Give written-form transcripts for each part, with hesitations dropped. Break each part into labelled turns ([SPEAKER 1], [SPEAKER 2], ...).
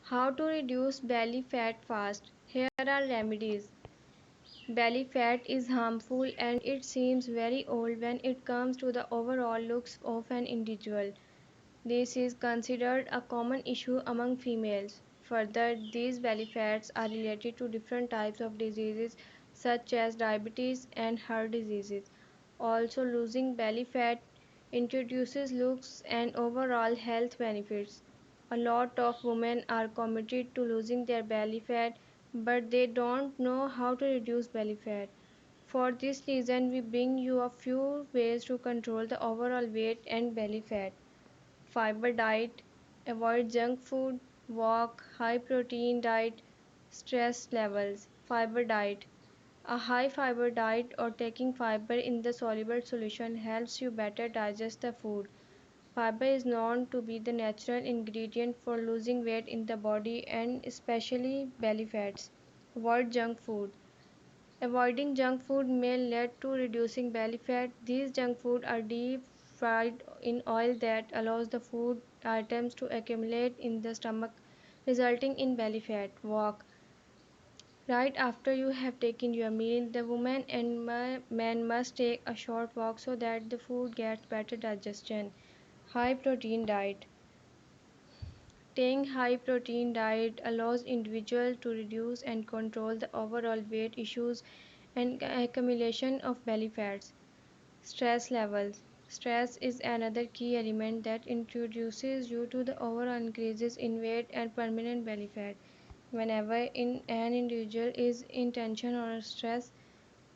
[SPEAKER 1] How to reduce belly fat fast? Here are remedies. Belly fat is harmful and it seems very old when it comes to the overall looks of an individual. This is considered a common issue among females. Further, these belly fats are related to different types of diseases such as diabetes and heart diseases. Also, losing belly fat introduces looks and overall health benefits. A lot of women are committed to losing their belly fat, but they don't know how to reduce belly fat. For this reason, we bring you a few ways to control the overall weight and belly fat. Fiber diet, avoid junk food, walk, high protein diet, stress levels. Fiber diet, a high fiber diet or taking fiber in the soluble solution helps you better digest the food. Fiber is known to be the natural ingredient for losing weight in the body and especially belly fats. Avoid junk food. Avoiding junk food may lead to reducing belly fat. These junk food are deep fried in oil that allows the food items to accumulate in the stomach, resulting in belly fat. Walk. Right after you have taken your meal, the woman and man must take a short walk so that the food gets better digestion. High protein diet. Taking high protein diet allows individuals to reduce and control the overall weight issues and accumulation of belly fats. Stress levels. Stress is another key element that introduces you to the overall increases in weight and permanent belly fat. Whenever an individual is in tension or stress,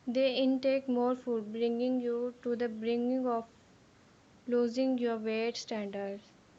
[SPEAKER 1] they intake more food, bringing you to the bringing of losing your weight standards.